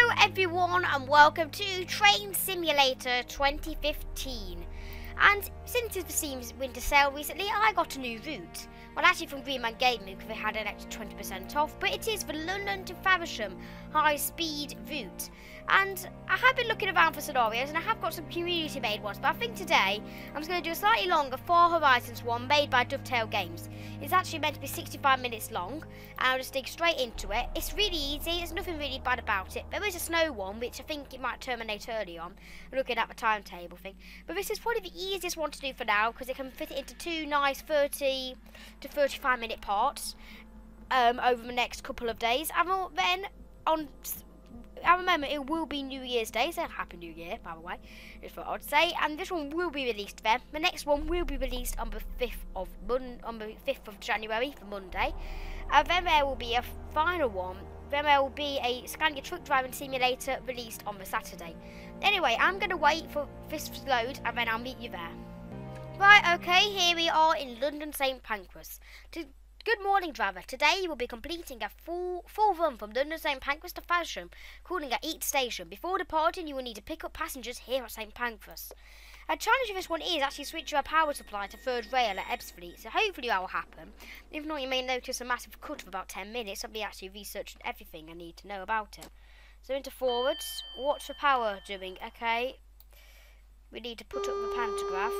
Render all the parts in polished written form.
Hello everyone and welcome to Train Simulator 2015. And since it's the winter sale recently, I got a new route. Well, actually from Greenman Gaming because they had an extra 20% off, but it is the London to Faversham High Speed route. And I have been looking around for scenarios and I have got some community made ones, but I think today I'm just going to do a slightly longer Far Horizons one made by Dovetail Games. It's actually meant to be 65 minutes long and I'll just dig straight into it. It's really easy, there's nothing really bad about it. There is a snow one which I think it might terminate early on, looking at the timetable thing. But this is probably the easiest one to do for now because it can fit it into two nice 30 to 35 minute parts over the next couple of days. And then at the moment it will be New Year's Day, so Happy New Year by the way, is what I'd say. And this one will be released then. The next one will be released on the 5th of January, for Monday. And then there will be a final one. Then there will be a Scan Your Truck Driving Simulator released on the Saturday. Anyway, I'm going to wait for this to load and then I'll meet you there. Right, okay, here we are in London St Pancras. Good morning, driver. Today you will be completing a full run from London St Pancras to Faversham, calling at each station. Before departing, you will need to pick up passengers here at St Pancras. A challenge of this one is actually switch your power supply to third rail at Ebbsfleet, so hopefully that will happen. If not, you may notice a massive cut of about 10 minutes. I'll be actually researching everything I need to know about it. So into forwards. What's the power doing? Okay. We need to put up the pantograph.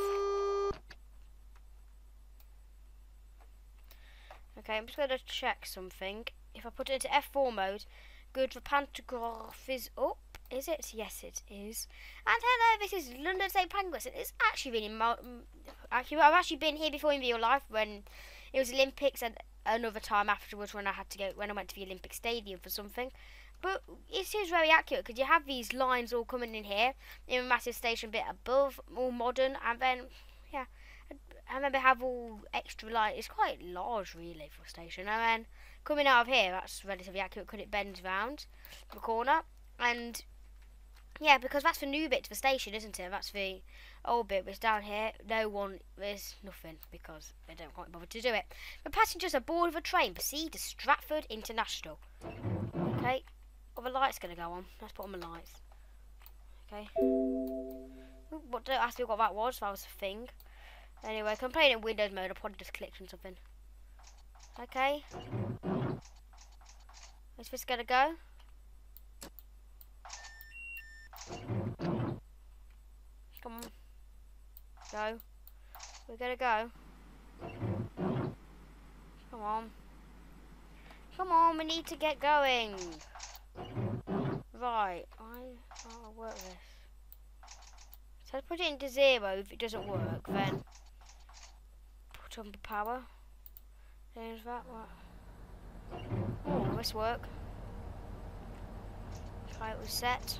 Okay, I'm just going to check something. If I put it into F4 mode, good, the pantograph is up. Is it? Yes, it is. And hello, this is London St Pancras. It's actually really I've actually been here before in real life when it was Olympics, and another time afterwards when I went to the Olympic Stadium for something. But it is very accurate because you have these lines all coming in here in a massive station bit above, all modern, and then yeah. And then they have all extra light. It's quite large really for a station. And then coming out of here, that's relatively accurate because it bends round the corner. And yeah, because that's the new bit to the station, isn't it? That's the old bit which down here. There's nothing because they don't quite bother to do it. The passengers aboard of a train proceed to Stratford International. Okay, well, the light's going to go on. Let's put on the lights. Okay. Ooh, don't ask me what that was. That was a thing. Anyway, if I'm playing in Windows mode, I'll probably just click on something. Okay. Is this gonna go? Come on. Go. We're gonna go. Come on. Come on, we need to get going. Right. I'll work this. So I put it into 0. If it doesn't work, then put on the power. Change that. What? Oh, this work. Okay, it was set.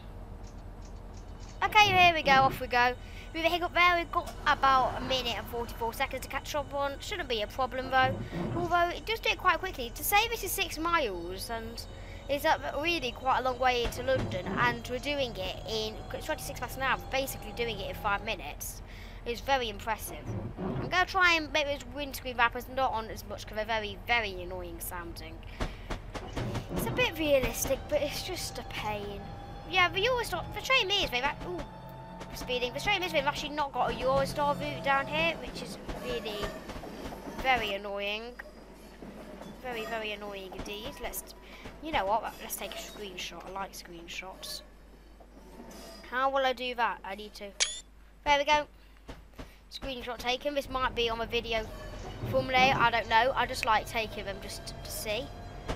Okay, here we go. Off we go. With a hiccup there, we've got about a minute and 44 seconds to catch up on. Shouldn't be a problem though. Although it does do it quite quickly. To say this is 6 miles and it's up really quite a long way into London, and we're doing it in 26 past an hour, basically doing it in 5 minutes. It's very impressive. I'm going to try and make those windscreen wrappers not on as much because they're very, very annoying sounding. It's a bit realistic, but it's just a pain. Yeah, the Eurostar, the train is, they've actually not got a Eurostar route down here, which is really very annoying. Very, very annoying indeed. You know what? Let's take a screenshot. I like screenshots. How will I do that? I need to. There we go. Screenshot taken. This might be on a video thumbnail. I don't know. I just like taking them just to see.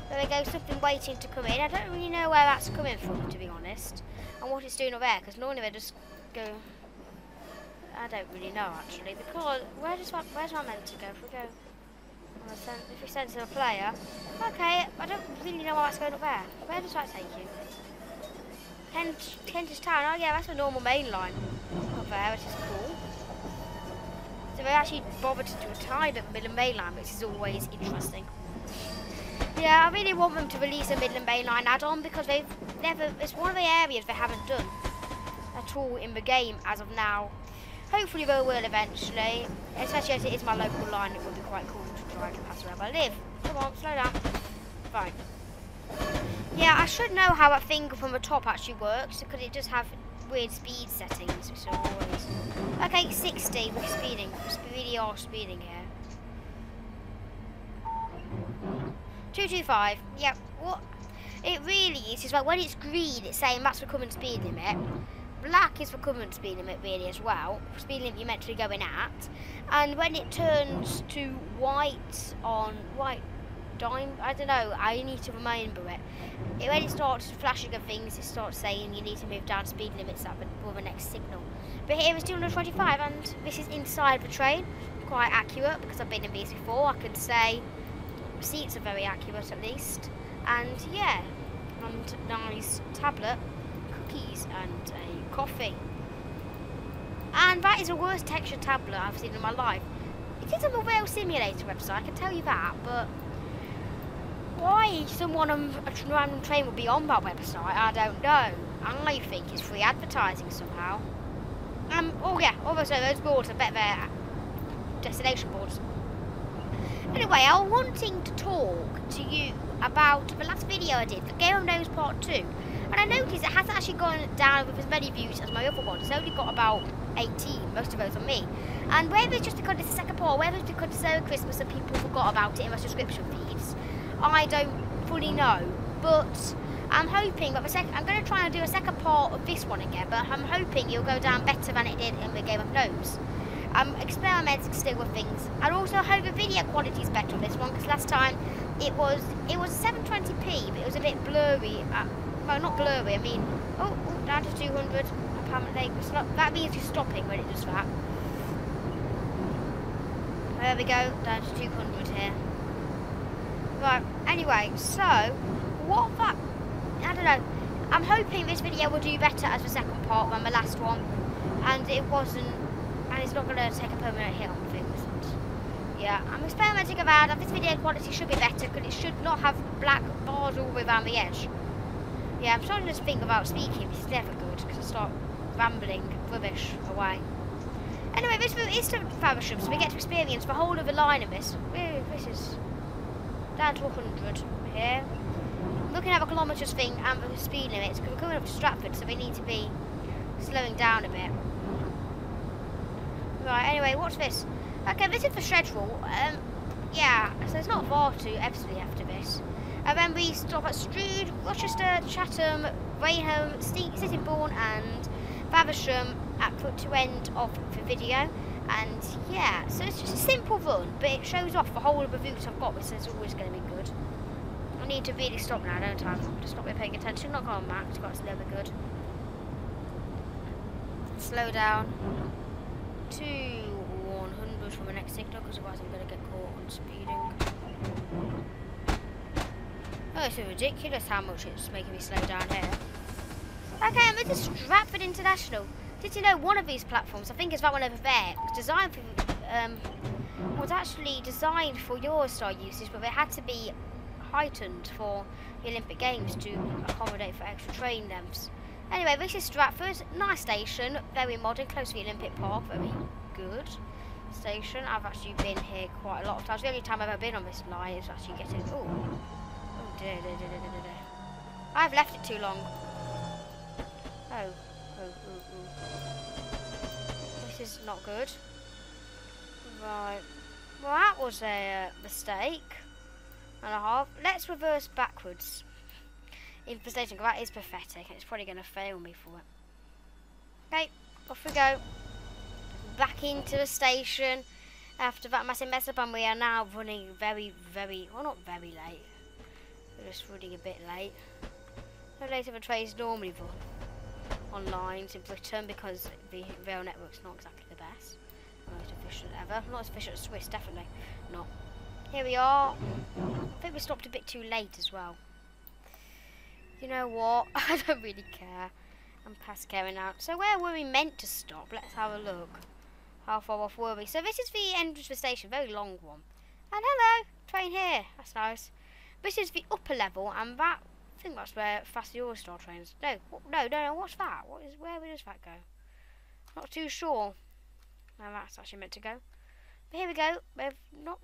There we go. Something waiting to come in. I don't really know where that's coming from, to be honest, and what it's doing up there. Because normally they just go. I don't really know actually. Because where's that meant to go? If we go. If we send to a player, okay, I don't really know why it's going up there. Where does that take you? Kentish Town, oh yeah, that's a normal main line up there, which is cool. So they actually bothered to do a tide at the Midland Main Line, which is always interesting. Yeah, I really want them to release a Midland Main Line add-on because it's one of the areas they haven't done at all in the game as of now. Hopefully they will eventually, especially as it is my local line. It would be quite cool to drive past wherever I live. Come on, slow down. Fine. Yeah, I should know how that thing from the top actually works, because it does have weird speed settings, which are always... Okay, 60, we're speeding. We really are speeding here. 225, yep. What it really is like when it's green, it's saying that's the current speed limit. Black is the current speed limit really as well. Speed limit you're meant to be going at. And when it turns to white on dime, I don't know, I need to remember it. When it starts flashing and things, it starts saying you need to move down speed limits up for the next signal. But here it's 225 and this is inside the train. Quite accurate because I've been in these before. I can say the seats are very accurate at least. And yeah, and nice tablet, cookies and a coffee. And that is the worst textured tablet I've seen in my life. It is on the Rail Simulator website, I can tell you that, but why someone on a random train would be on that website, I don't know. I think it's free advertising somehow. Oh yeah, also those boards are better destination boards. Anyway, I was wanting to talk to you about the last video I did, the Game of Gnomes Part 2. And I noticed it hasn't actually gone down with as many views as my other ones. It's only got about 18, most of those on me. And whether it's just because it's the second part, whether it's because it's over Christmas and people forgot about it in my subscription feeds, I don't fully know. But I'm hoping that I'm going to try and do a second part of this one again, but I'm hoping it'll go down better than it did in the Game of Gnomes. I'm experimenting still with things. I also hope the video quality is better on this one, because last time it was 720p, but it was a bit blurry. Well, not blurry, I mean, oh, down to 200, apparently. That means you're stopping when it does that. There we go, down to 200 here. Right, anyway, so, I don't know, I'm hoping this video will do better as the second part than the last one, and it wasn't, and it's not going to take a permanent hit on things. And yeah, I'm experimenting around, and this video quality should be better, because it should not have black bars all the way around the edge. Yeah, I'm starting to think about speaking. This is never good because I start rambling rubbish away. Anyway, this is to Faversham, so we get to experience the whole of the line of this. This is down to 100 here. Looking at the kilometres thing and the speed limits, because we're coming up to Stratford, so we need to be slowing down a bit. Right, anyway, what's this? Okay, this is the schedule. Yeah, so it's not far to Ebbsfleet after this. And then we stop at Strood, Rochester, Chatham, Rainham, Sittingbourne and Faversham at the end of the video. And yeah, so it's just a simple run, but it shows off the whole of the routes I've got, which is always going to be good. I need to really stop now, don't I? Just not be paying attention, not going max, got to never good. Slow down to 100 from the next signal, because otherwise I'm going to get caught on speeding. Oh, it's ridiculous how much it's making me slow down here. Okay, I'm at Stratford International. Did you know one of these platforms, I think it's that one over there, was actually designed for Eurostar usage, but it had to be heightened for the Olympic Games to accommodate for extra train lengths. Anyway, this is Stratford, nice station, very modern, close to the Olympic Park, very good station. I've actually been here quite a lot of times. The only time I've ever been on this line is actually getting... Ooh. I've left it too long. This is not good. Right. Well, that was a mistake and a half. Let's reverse backwards in the station, because that is pathetic. It's probably going to fail me for it. Okay, off we go. Back into the station. After that massive mess up, and we are now running very, well, not very late. We're just running a bit late. No later than trains normally run online in Britain, because the rail network's not exactly the best. Most efficient ever. Not as efficient as Swiss, definitely not. Here we are. I think we stopped a bit too late as well. You know what? I don't really care. I'm past caring out. So where were we meant to stop? Let's have a look. How far off were we? So this is the entrance to the station, very long one. And hello, train here. That's nice. This is the upper level, and that, I think that's where fast Eurostar trains. No, what's that? Where does that go? Not too sure. Now that's actually meant to go. But here we go. We've not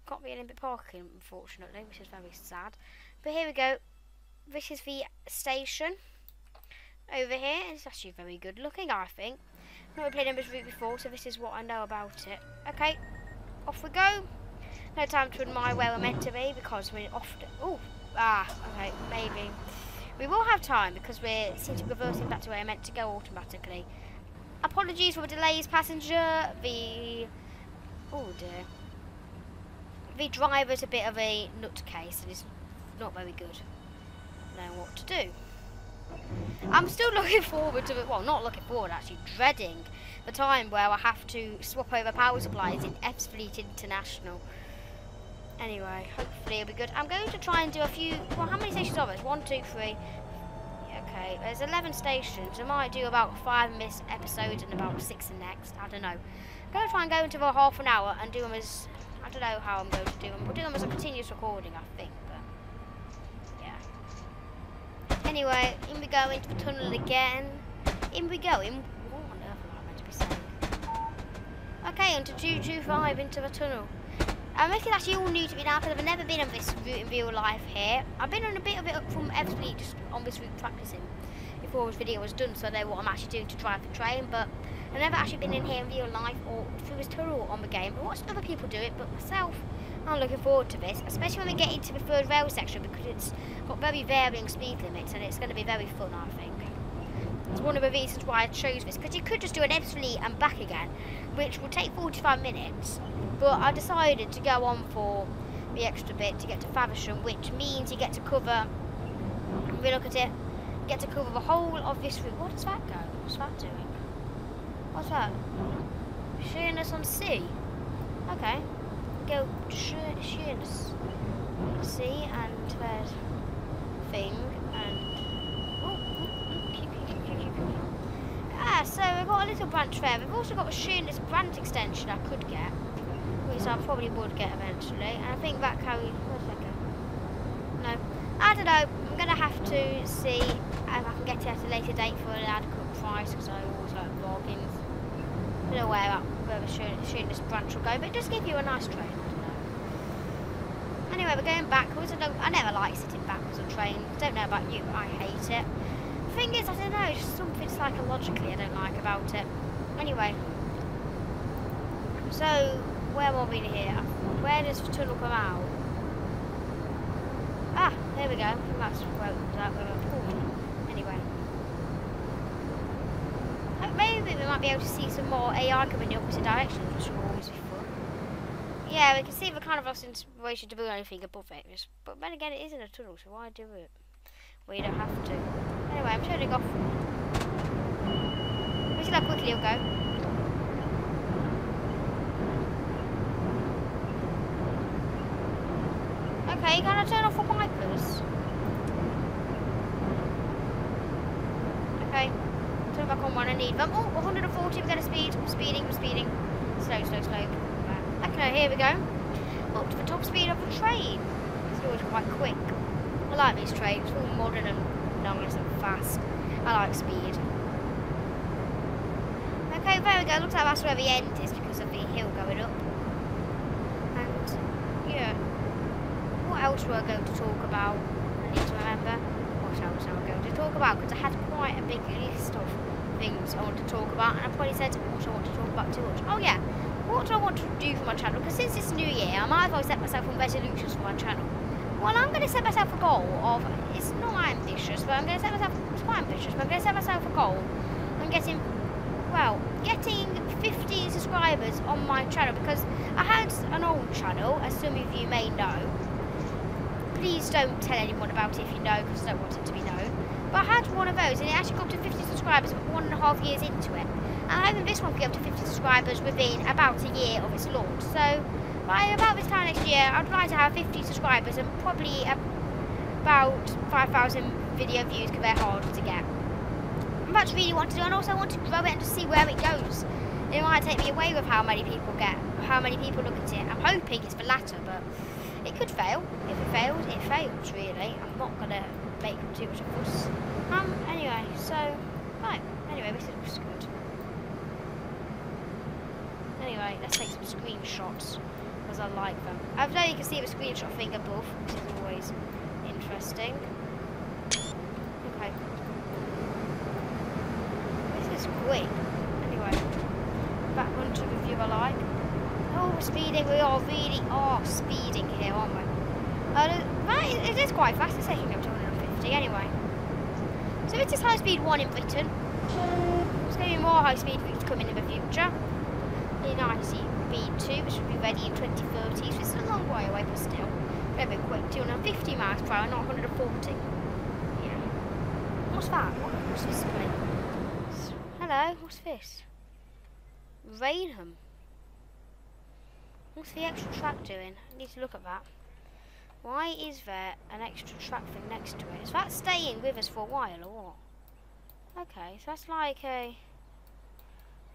got the Olympic Park in, unfortunately, which is very sad. But here we go. this is the station over here. It's actually very good looking, I think. I've never played on this route before, so this is what I know about it. Okay, off we go. No time to admire where we're meant to be because we're off. Okay, maybe. We will have time because we're seem to be reversing back to where we're meant to go automatically. Apologies for the delays, passenger. Oh dear. The driver's a bit of a nutcase and is not very good knowing what to do. I'm still looking forward to it. Well, not looking forward, actually dreading the time where I have to swap over power supplies in F's Fleet International. Anyway, hopefully it'll be good. I'm going to try and do a few. Well, how many stations are there? 1, 2, 3. Okay, there's 11 stations. I might do about 5 in this episode and about 6 in next. I don't know. I'm going to try and go into the half an hour and do them as. I don't know how I'm going to do them. We'll do them as a continuous recording, I think. But yeah. Anyway, in we go into the tunnel again. In we go. What on earth am I meant to be saying? Okay, onto 225 into the tunnel. This is actually all new to me now because I've never been on this route in real life here. I've been on a bit of it from Eversley, just on this route practicing before this video was done, so I know what I'm actually doing to drive the train, but I've never actually been in here in real life or through this tunnel on the game. I've watched other people do it, but myself, I'm looking forward to this, especially when we get into the third rail section because it's got very varying speed limits and it's going to be very fun, I think. It's one of the reasons why I chose this, because you could just do an Eversley and back again, which will take 45 minutes. But I decided to go on for the extra bit to get to Faversham, which means you get to cover, if we look at it, you get to cover the whole of this route. What does that go? What's that doing? What's that? Sheerness on sea. Okay. Go Sheerness on sea and there's thing and so we've got a little branch there. We've also got a Sheerness branch extension I could get, which I probably would get eventually. And I think that carries. Where's that go? No, I don't know. I'm gonna have to see if I can get it at a later date for an adequate price because I always like bargains. I don't know where the Sheerness branch will go, but it does give you a nice train. I don't know. Anyway, we're going backwards. I never like sitting backwards on trains. Don't know about you, but I hate it. The thing is, I don't know, just something psychologically I don't like about it. Anyway, so where are we here? Where does the tunnel come out? Ah, there we go. That's where it comes out. Anyway, maybe we might be able to see some more AI coming in the opposite directions, which will always be fun. Yeah, we can see the kind of lost inspiration to do anything above it. But then again, it is in a tunnel, so why do it? Well, you don't have to. Anyway, I'm turning off. We'll see how quickly it'll go. Okay, can I turn off the wipers? Okay, turn back on when I need them. Oh, 140, we're going to speed. We're speeding. Slow. Okay, here we go. Up to the top speed of the train. It's always quite quick. I like these trains, all modern and nice and fast. I like speed. Okay, there we go. Looks like that's where the end is because of the hill going up. And yeah, what else were I going to talk about? I need to remember what else I was going to talk about because I had quite a big list of things I want to talk about, and I probably said what I want to talk about too much. Oh yeah, what do I want to do for my channel? Because since it's New Year, I might as well set myself some resolutions for my channel. Well, I'm going to set myself a goal of, it's not ambitious, but I'm going to set myself, it's quite ambitious, but I'm going to set myself a goal on getting 50 subscribers on my channel, because I had an old channel, as some of you may know. Please don't tell anyone about it if you know, because I don't want it to be known. But I had one of those, and it actually got up to 50 subscribers 1.5 years into it. And I'm hoping this one will get up to 50 subscribers within about a year of its launch. So by about this time next year, I'd like to have 50 subscribers and probably about 5,000 video views because they're hard to get. And that's really what I want to do, and also I want to grow it and to see where it goes. It might take me away with how many people look at it. I'm hoping it's the latter, but it could fail. If it fails, it fails, really. I'm not going to make too much of a fuss. Anyway, so, right. Anyway, this looks good. Anyway, let's take some screenshots, because I like them. I know you can see the screenshot thing above, which is always interesting. quick. Anyway, back onto the review I like. Oh, we're speeding. We are really speeding here, aren't we? Right, it is quite fast. It's taking up to 150 anyway. So it is High Speed 1 in Britain. There's going to be more High Speed routes coming in the future. In High Speed 2, which will be ready in 2030, so it's a long way away, but still. Very quick, 250 miles per hour, not 140. Yeah. What's that? What's this place? Hello, what's this? Rainham. What's the extra track doing? I need to look at that. Why is there an extra track thing next to it? Is that staying with us for a while or what? Okay, so that's like an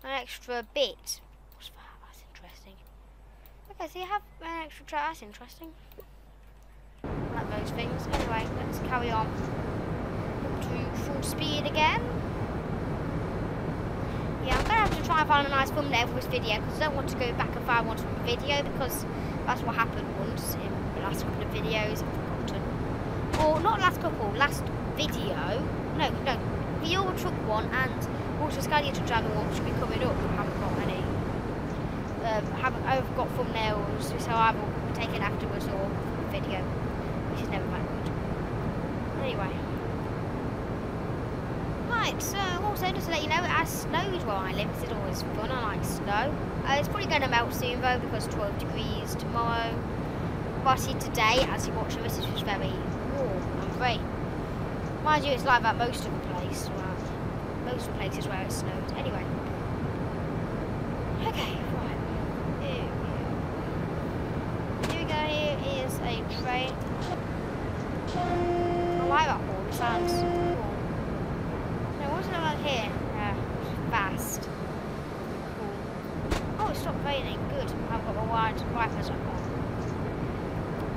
extra bit. What's that? That's interesting. Okay, so you have an extra track. That's interesting. I like those things. Anyway, let's carry on to full speed again. Yeah, I'm going to have to try and find a nice thumbnail for this video because I don't want to go back and find one from the video because that's what happened once in the last couple of videos. I've forgotten. Or not last couple, last video. No, the Euro Truck one and also Skydia Truck Driver one should be coming up. I haven't got any. I've got thumbnails, so I will take it afterwards or video, which is never that good. Anyway. Right, so also just to let you know, it has snowed where I live. This is always fun. I like snow. It's probably going to melt soon though because 12 degrees tomorrow. But see today, as you watch this, it's very warm and great. Mind you, it's like that most of the place. Well, most of the places where it snowed. Anyway. Okay, right. Here we go. Here is a train. I like that horn. It sounds cool. What's it like here? Yeah, fast. Cool. Oh, it stopped raining. Good. I've got my wipers on.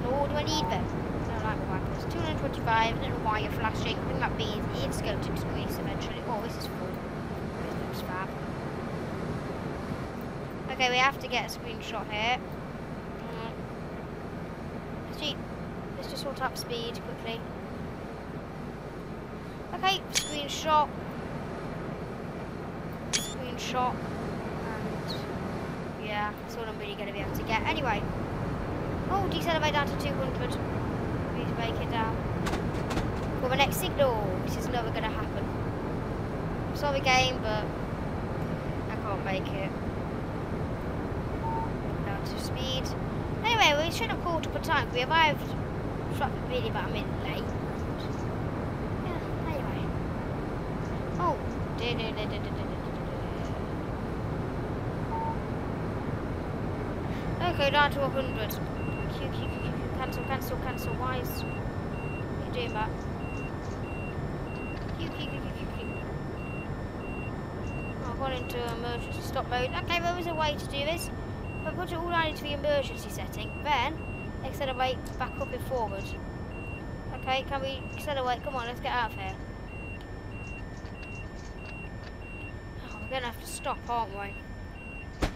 Nor do I need them. I don't like the wipers. 225. I don't know why you're flashing. I think that means it's going to decrease eventually. Oh, this is full. This looks fab. Okay, we have to get a screenshot here. Let's just sort up speed quickly. Okay, screenshot, and yeah, that's all I'm really going to be able to get. Anyway, oh, decelerate down to 200. Please make it down. For the next signal, this is never going to happen. Sorry, game, but I can't make it. Down to speed. Anyway, we should have caught up on time. We arrived really about a minute late. Oh, okay, down to 100. Cancel. Why is you doing that? I've gone into emergency stop mode. Okay, there is a way to do this. If I put it all down into the emergency setting, then accelerate back up and forward. Okay, can we accelerate? Come on, let's get out of here. We're going to have to stop, aren't we? Come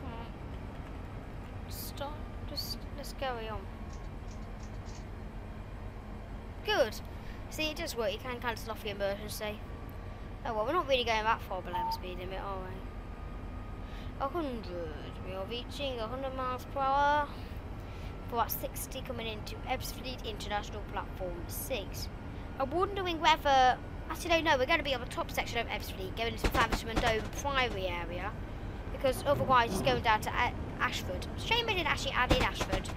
on. Stop. Just, let's carry on. Good. See, it does work. You can cancel off the emergency. Oh, well, we're not really going that far below the speed limit, are we? 100. We are reaching 100 miles per hour. For at 60 coming into Ebbsfleet International Platform 6. I'm wondering whether... Actually, no, we're going to be on the top section of Ebbsfleet, going into Faversham and Dover Priory area, because otherwise it's going down to Ashford. Shame they didn't actually add in Ashford.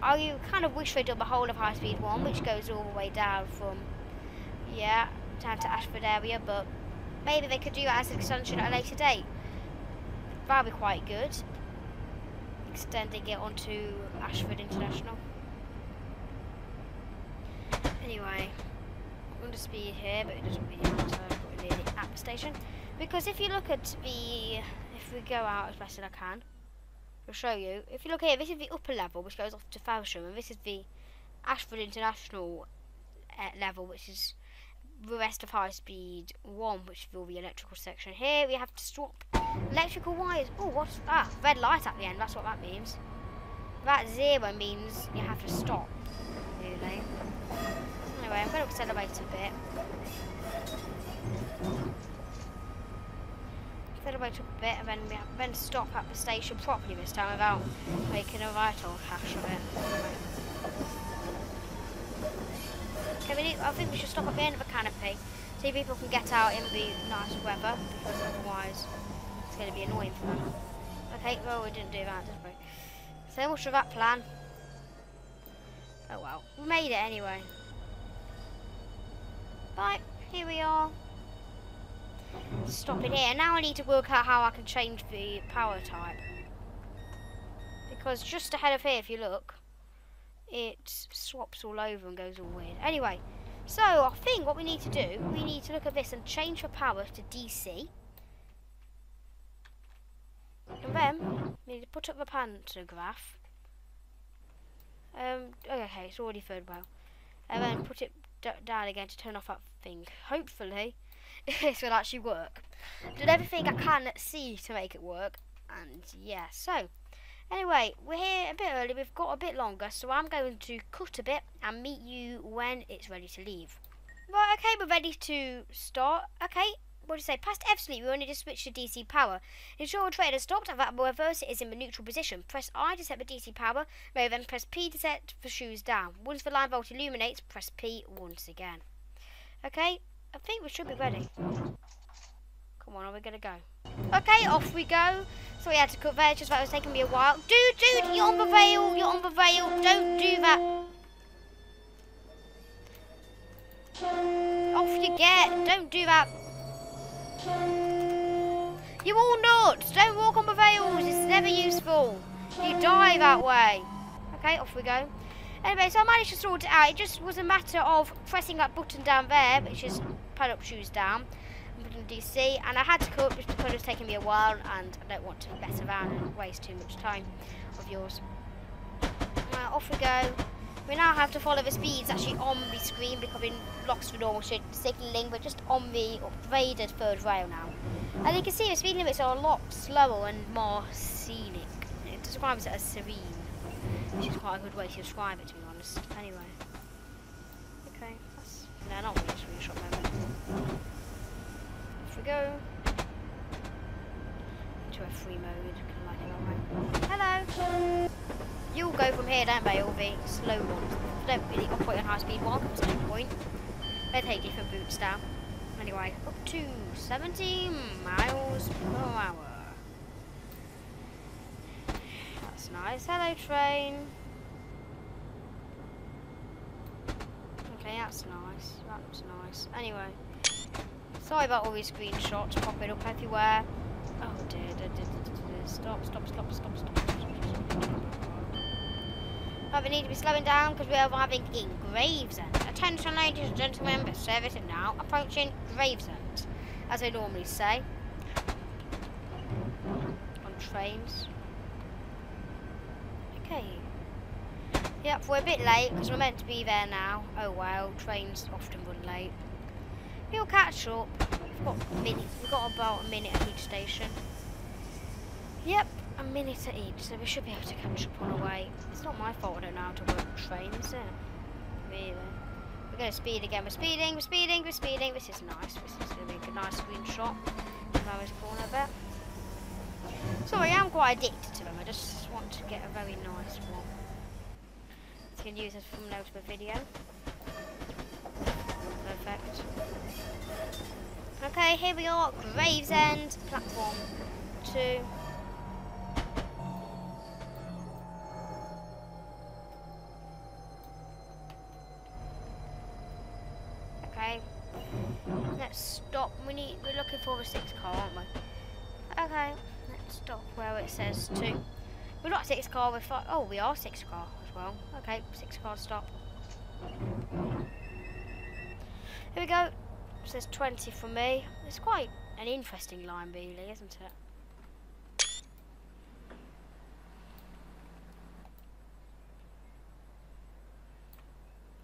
I kind of wish they'd done the whole of High Speed 1, which goes all the way down from, yeah, down to Ashford area, but maybe they could do that as an extension at a later date. That would be quite good, extending it onto Ashford International. Anyway. Under speed here, but it doesn't really matter. We're nearly at the station. Because if you look at the, if we go out as best as I can, I'll show you. If you look here, this is the upper level, which goes off to Faversham, and this is the Ashford International level, which is the rest of High Speed 1, which is all the electrical section. Here we have to swap electrical wires. Oh, what's that? Red light at the end, that's what that means. That 0 means you have to stop, really. Anyway, I'm going to accelerate a bit. wait up a bit and then stop at the station properly this time without making a right old hash of it. Okay, I think we should stop at the end of the canopy so people can get out in the nice weather, because otherwise it's going to be annoying for them. Okay, well, we didn't do that, did we? So much for that plan. Oh well, we made it anyway. Right, here we are. Stop it here. Now I need to work out how I can change the power type. Because just ahead of here, if you look, it swaps all over and goes all weird. Anyway, so I think what we need to do, we need to look at this and change the power to DC. And then we need to put up the pantograph. Okay, it's already third well. And then put it down again to turn off that thing. Hopefully, this will actually work. Did everything I can see to make it work. And yeah, so anyway, we're here a bit early. We've got a bit longer, so I'm going to cut a bit and meet you when it's ready to leave. Right, okay, we're ready to start. Okay. What do you say? Past F sleep, we only just switch to DC power. Ensure a train is stopped and that the reverse is in the neutral position. Press I to set the DC power, then press P to set the shoes down. Once the line volt illuminates, press P once again. Okay, I think we should be ready. Come on, are we going to go? Okay, off we go. So we had to cut there, just that was taking me a while. Dude, you're on the rail, don't do that. Off you get, don't do that. You all nuts! Don't walk on the rails, it's never useful. You die that way. Okay, off we go. Anyway, so I managed to sort it out. It just was a matter of pressing that button down there, which is put up shoes down, and putting DC, and I had to cut just because it's taking me a while, and I don't want to mess around and waste too much time of yours. Now, off we go. We now have to follow the speeds actually on the screen because we've lost the normal signalling. We're just on the upgraded third rail now. And you can see the speed limits are a lot slower and more scenic. It describes it as serene, which is quite a good way to describe it, to be honest. Anyway. Okay, that's... No, not really a screenshot moment. Off we go. Into a free mode. Hello! You'll go from here, don't they, all the slow ones. They don't really operate on high speed one, comes to a point. They take different routes down. Anyway, up to 70 miles per hour. That's nice. Hello, train. Okay, that's nice. That looks nice. Anyway, sorry about all these screenshots popping up everywhere. Oh dear, stop. But we need to be slowing down because we are arriving in Gravesend. Attention, ladies and gentlemen, the service is now approaching Gravesend, as I normally say on trains. Okay. Yep, we're a bit late because we're meant to be there now. Oh well, trains often run late. We'll catch up. We've got about a minute at each station. Yep. A minute at each, so we should be able to catch up on our way. It's not my fault I don't know how to work trains, is it? Really? We're going to speed again. We're speeding. This is nice. This is going to be a nice screenshot of our corner bit. Sorry, I'm quite addicted to them. I just want to get a very nice one. So you can use as a thumbnail to the video. Perfect. Okay, here we are. Gravesend, platform 2. Let's stop. We're looking for the 6 car, aren't we? Okay, let's stop where it says 2. We're not 6 car, we're 5. Oh, we are 6 car as well. Okay, 6 car stop. Here we go. It says 20 for me. It's quite an interesting line, really, isn't it?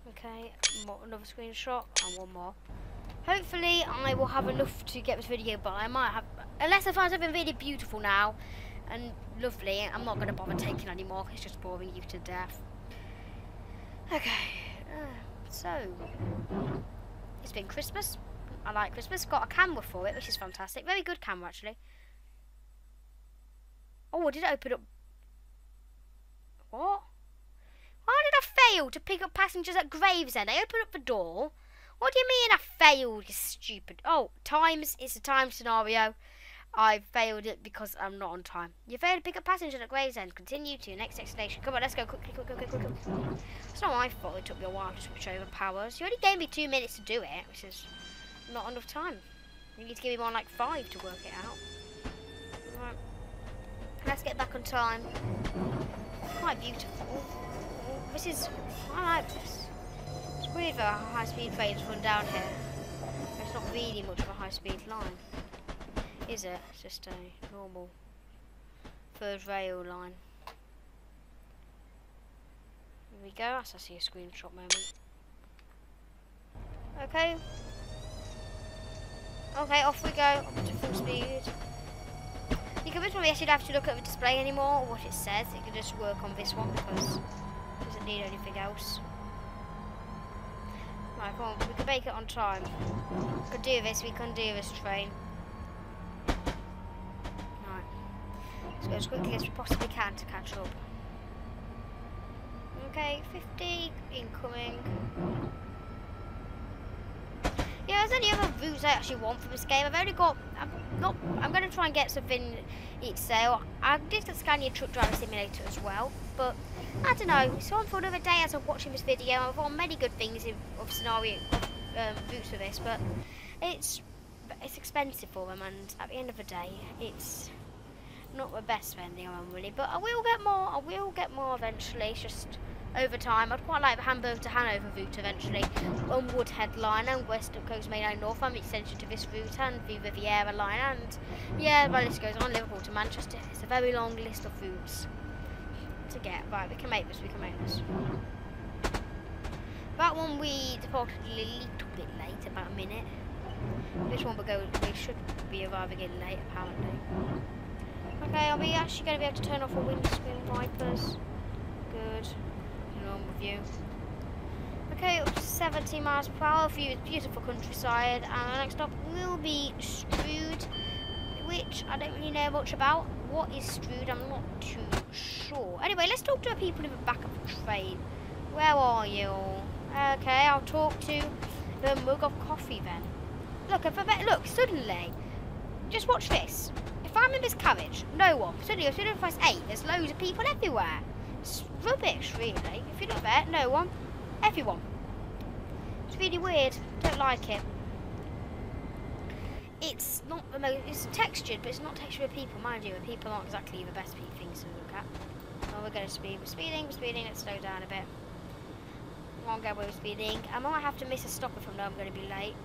Okay, another screenshot and one more. Hopefully I will have enough to get this video, but I might have, unless I find something really beautiful now and lovely, I'm not going to bother taking any more, it's just boring you to death. Okay, so, it's been Christmas. I like Christmas. Got a camera for it, which is fantastic. Very good camera, actually. Oh, did it open up? What? Why did I fail to pick up passengers at Gravesend? I opened up the door. What do you mean I failed, you stupid? Oh, times. It's a time scenario. I failed it because I'm not on time. You failed to pick up passengers at Gravesend. Continue to next destination. Come on, let's go quickly. It's not my fault it took me a while to switch over powers. You only gave me 2 minutes to do it, which is not enough time. You need to give me more like 5 to work it out. Right. Let's get back on time. Quite beautiful. This is... I like this. It's weird that high-speed trains run down here. It's not really much of a high-speed line. Is it? It's just a normal third rail line. Here we go. That's actually a screenshot moment. Okay. Okay, off we go. Up to full speed. You can probably actually have to look at the display anymore or what it says. You can just work on this one because it doesn't need anything else. Right, come on. We can make it on time. We can do this. We can do this train. Let's go as quickly as we possibly can to catch up. Okay, 50 incoming. Yeah, there's any other routes I actually want for this game. I've only got. I'm going to try and get something each sale. I did the Scania Truck Driver Simulator as well, but I don't know. It's on for another day as I'm watching this video. I've got many good things of scenario routes for this, but it's expensive for them, and at the end of the day, it's not the best spending on money, but I will get more. I will get more eventually. It's just over time. I'd quite like the Hamburg to Hanover route eventually, on Woodhead line and West Coast Main Line North. I'm extension to this route and the Riviera line, and yeah, my list goes on. Liverpool to Manchester. It's a very long list of routes to get. Right, we can make this. We can make this. That one we departed a little bit late, about a minute. This one we should be arriving in late apparently. Okay, are we actually going to be able to turn off our windscreen wipers? Good. Along with you. Okay, up to 70 miles per hour. View is beautiful countryside, and the next stop will be Strood, which I don't really know much about. What is Strood? I'm not too sure. Anyway, let's talk to the people in the back of the train. Where are you? Okay, I'll talk to the mug of coffee then. Look, suddenly, just watch this. If I'm in this carriage, no one. Suddenly, as soon as I press 8, there's loads of people everywhere. It's rubbish, really. If you look there, no one. Everyone. It's really weird. Don't like it. It's not the most. It's textured, but it's not textured with people, mind you. And people aren't exactly the best things to look at. Oh, we're going to speed. We're speeding. Let's slow down a bit. I won't get away with speeding. I might have to miss a stop if I know I'm going to be late.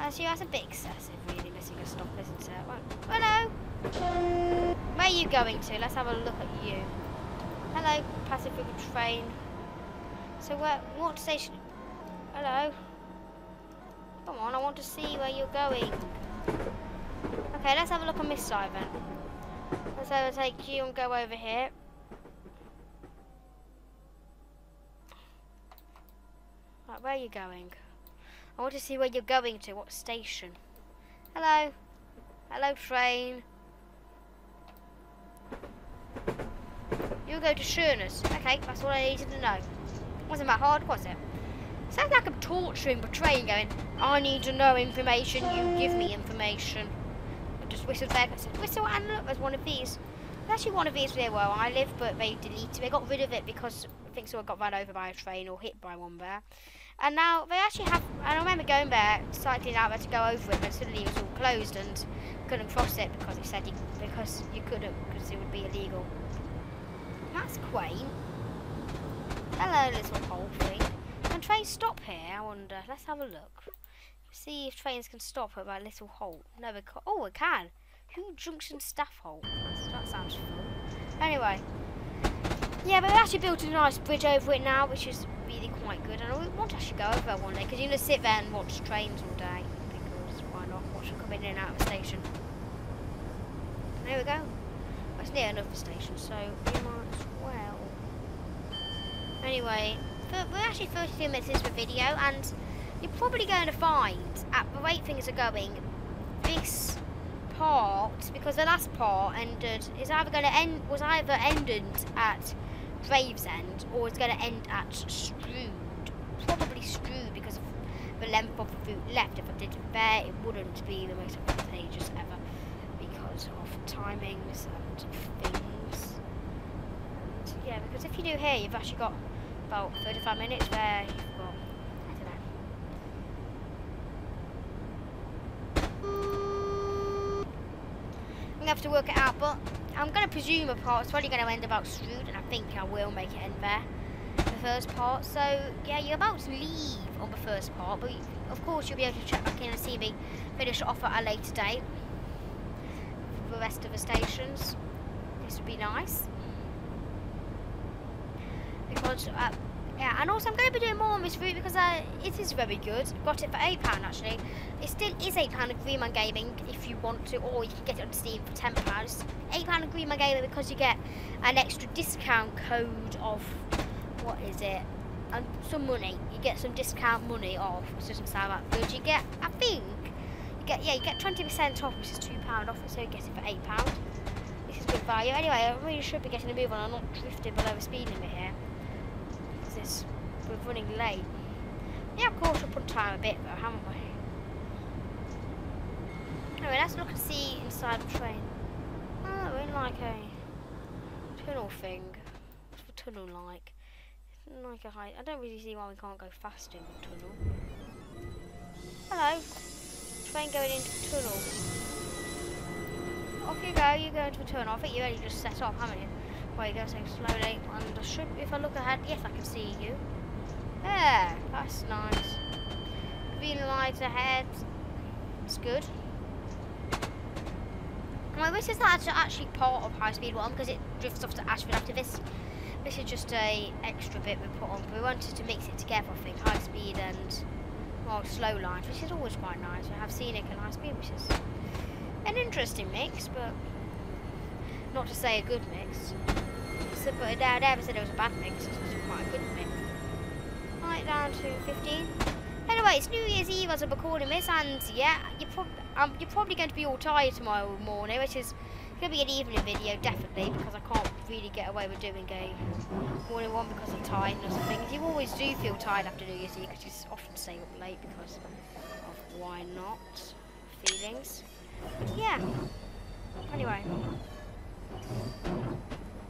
See, that's a bit excessive, really, missing a stop, isn't it? Well, hello! Where are you going to? Let's have a look at you. Hello, passing through the train. So, what station? Hello? Come on, I want to see where you're going. Okay, let's have a look on this side then. Let's overtake you and go over here. Right, where are you going? I want to see where you're going to, what station. Hello. Hello, train. You'll go to Schoeners. Okay, that's what I needed to know. Wasn't that hard, was it? Sounds like I'm torturing the train going, I need to know information, you give me information. I just whistled back and said, whistle, and look, there's one of these. There's actually one of these there where I live, but they deleted it. They got rid of it because I think someone got run over by a train or hit by one there. And now they actually have, and I remember going there, cycling out there to go over it, but suddenly it was all closed and couldn't cross it because it said because you couldn't, because it would be illegal. That's quaint. Hello, little hole thing. Can trains stop here? I wonder. Let's have a look. See if trains can stop at that little hole. No, we can't. Oh, it can. Who Junction Staff Hole? That sounds fun. Anyway. Yeah, but they actually built a nice bridge over it now, which is really quite good. And I want to actually go over there one day, because you're going to sit there and watch trains all day. Because why not? Watch them come in and out of the station. There we go. Well, it's near enough the station, so we might as well. Anyway, we're actually 32 minutes into the video, and you're probably going to find, at the rate things are going, this part, because the last part ended, was either ended at Gravesend or it's going to end at Strood. Probably Strood because of the length of the route left. If I did it there, it wouldn't be the most advantageous ever because of timings and things. And yeah, because if you do here, you've actually got about 35 minutes where you've got, I don't know. I'm going to have to work it out, but I'm going to presume a part's probably going to end about Strood, and I think I will make it end there, the first part. So, yeah, you're about to leave on the first part, but of course you'll be able to check back in and see me finish it off at a later date for the rest of the stations. This would be nice. Because, yeah, and also I'm going to be doing more on this route because it is very good. Got it for £8 actually. It still is £8 at Green Man Gaming if you want to, or you can get it on Steam for £10. £8 at Green Man Gaming because you get an extra discount code of, what is it? And some money. You get some discount money off, which doesn't sound that good. You get, I think, you get 20% off, which is £2 off, so you get it for £8. This is good value. Anyway, I really should be getting a move on. I'm not drifting below the speed limit here. We're running late. Yeah, of course, we'll put time a bit though, haven't we? Anyway, let's look and see inside the train. Oh, we're in like a tunnel thing. What's the tunnel like? It's like a high. I don't really see why we can't go fast in the tunnel. Hello. Train going into the tunnel. Off you go, you go into the tunnel. I think you only just set off, haven't you? Well, you go so slowly, and I should, if I look ahead, yes, I can see you. Yeah, that's nice. Green light ahead. It's good. Well, this is actually part of High Speed 1 because it drifts off to Ashford after this. This is just a extra bit we put on. We wanted to mix it together, I think, High Speed and, well, Slow Line, which is always quite nice. We have Scenic and High Speed, which is an interesting mix, but not to say a good mix. So, but I never said it was a bad mix. It was quite a good mix. Right, down to 15. Anyway, it's New Year's Eve as I'm recording this, and yeah, you're probably going to be all tired tomorrow morning, which is going to be an evening video, definitely, because I can't really get away with doing a morning one because of tiredness and things. You always do feel tired after New Year's Eve because you often stay up late because of why not feelings. But yeah. Anyway.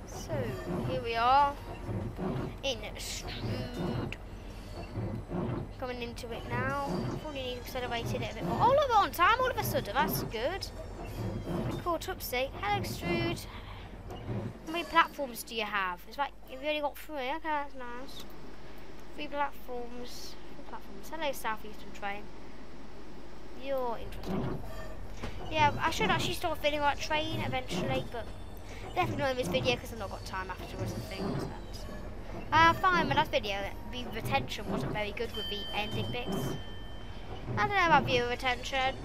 So, here we are in Strood. Coming into it now. Probably need to accelerate it a bit more. Oh, look, we're on time all of a sudden. That's good. We caught up, see. Hello, Strood. How many platforms do you have? It's like, you've only got 3. Okay, that's nice. 3 platforms. 4 platforms. Hello, Southeastern train. You're interesting. Yeah, I should actually start filming that train eventually, but definitely not in this video because I've not got time afterwards and things. And fine, my last video, the retention wasn't very good with the ending bits. I don't know about viewer retention.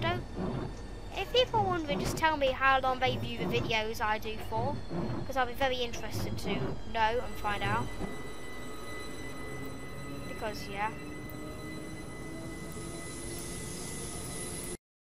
If people are wondering, just tell me how long they view the videos I do for, because I'll be very interested to know and find out. Because yeah.